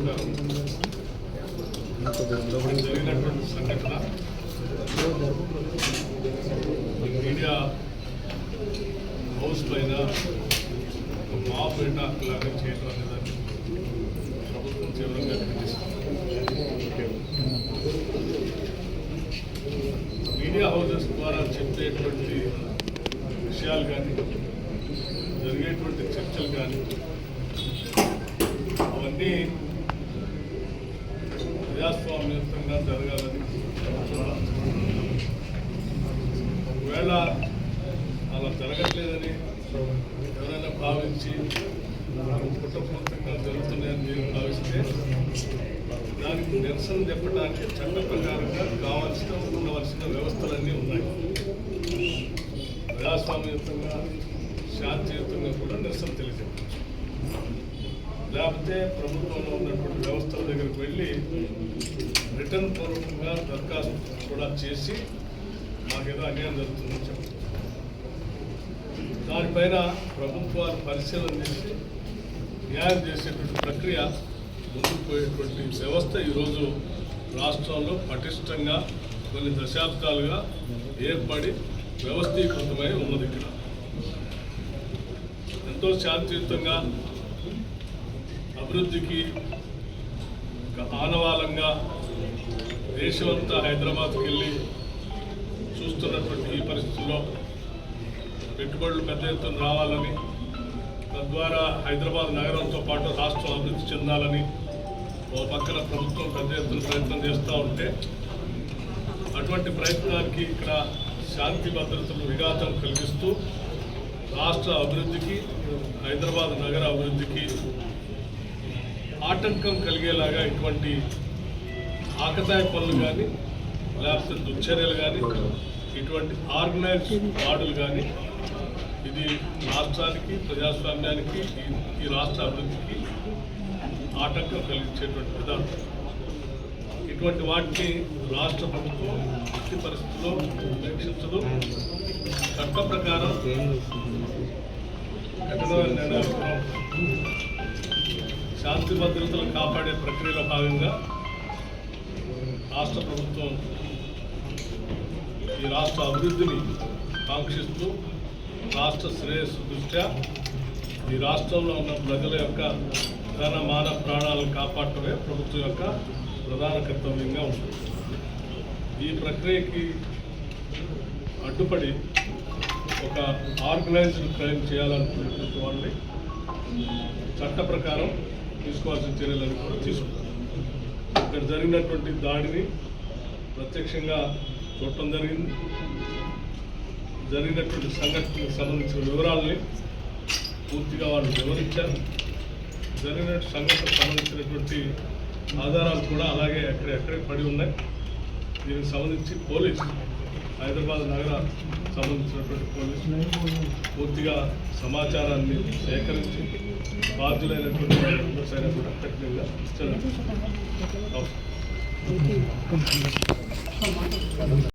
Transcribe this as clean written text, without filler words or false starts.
నమస్కారం. జరిగినటువంటి సంఘటన మీడియా హౌస్ పైన మాఫ్ లాగా చేయడం అనేదాన్ని ప్రభుత్వం తీవ్రంగా ఖండిస్తుంది. మీడియా హౌసెస్ ద్వారా చెప్పేటువంటి విషయాలు కానీ జరిగేటువంటి చర్చలు కానీ అవన్నీ ప్రజాస్వామ్యంగా జరగాలని ఒకవేళ అలా జరగట్లేదని ఎవరైనా భావించి కుటుంబంగా జరుగుతున్నాయని మీరు భావిస్తే దానికి నిరసన చెప్పడానికి చట్ట ప్రకారంగా ఉండవలసిన వ్యవస్థలన్నీ ఉన్నాయి. ప్రజాస్వామ్యంగా శాంతియుతంగా కూడా నిరసన తెలియజేయవచ్చు. లేకపోతే ప్రభుత్వంలో ఉన్నటువంటి వ్యవస్థల దగ్గరికి వెళ్ళి రిటర్న్ పూర్వకంగా దరఖాస్తు కూడా చేసి మాకేదో అన్యాయం జరుగుతుందని చెప్పచ్చు. దానిపైన ప్రభుత్వాలు పరిశీలన చేసి న్యాయం చేసేటువంటి ప్రక్రియ ముందుకు పోయేటువంటి వ్యవస్థ ఈరోజు రాష్ట్రంలో పటిష్టంగా కొన్ని దశాబ్దాలుగా ఏర్పడి వ్యవస్థీకృతమై ఉన్నది. ఇక్కడ ఎంతో శాంతియుతంగా అభివృద్ధికి ఆనవాలంగా దేశమంతా హైదరాబాద్కి వెళ్ళి చూస్తున్నటువంటి ఈ పరిస్థితుల్లో పెట్టుబడులు పెద్ద ఎత్తున రావాలని, తద్వారా హైదరాబాద్ నగరంతో పాటు రాష్ట్రం అభివృద్ధి చెందాలని ఓ పక్కన ప్రభుత్వం పెద్ద ఎత్తున ప్రయత్నం చేస్తూ ఉంటే, అటువంటి ప్రయత్నానికి ఇక్కడ శాంతి భద్రతలు విఘాతం కలిగిస్తూ రాష్ట్ర అభివృద్ధికి, హైదరాబాద్ నగర అభివృద్ధికి ఆటంకం కలిగేలాగా ఇటువంటి ఆకతాయి పనులు కానీ లేకపోతే దుశ్చర్యలు కానీ ఇటువంటి ఆర్గనైజ్డ్ వార్డులు కానీ ఇది రాష్ట్రానికి, ప్రజాస్వామ్యానికి, ఈ రాష్ట్ర అభివృద్ధికి ఆటంకం కలిగించేటువంటి విధానం. ఇటువంటి వాటిని రాష్ట్ర ప్రభుత్వం ఎట్టి పరిస్థితుల్లో ఉపేక్షించదు. చట్ట ప్రకారం శాంతి భద్రతలు కాపాడే ప్రక్రియలో భాగంగా రాష్ట్ర ప్రభుత్వం ఈ రాష్ట్ర అభివృద్ధిని కాంక్షిస్తూ రాష్ట్ర శ్రేయస్సు దృష్ట్యా ఈ రాష్ట్రంలో ఉన్న ప్రజల యొక్క ధన మాన ప్రాణాలను కాపాడటమే ప్రభుత్వం యొక్క ప్రధాన కర్తవ్యంగా ఉంటుంది. ఈ ప్రక్రియకి అడ్డుపడి ఒక ఆర్గనైజ్డ్ క్రైమ్ చేయాలనుకునేటువంటి వాళ్ళని చట్ట ప్రకారం తీసుకోవాల్సిన చర్యలను కూడా తీసుకుంటారు. ఇక్కడ జరిగినటువంటి దాడిని ప్రత్యక్షంగా చూడటం జరిగింది. జరిగినటువంటి సంఘటనకు సంబంధించిన వివరాలని పూర్తిగా వాళ్ళు వివరించారు. జరిగిన సంఘటనకు సంబంధించినటువంటి ఆధారాలు కూడా అలాగే ఎక్కడెక్కడే పడి ఉన్నాయి. దీనికి సంబంధించి పోలీసు, హైదరాబాద్ నగర సంబంధించినటువంటి పోలీసు పూర్తిగా సమాచారాన్ని సేకరించి బాధ్యులైనటువంటి సైనా కూడా కఠినంగా చర్యలు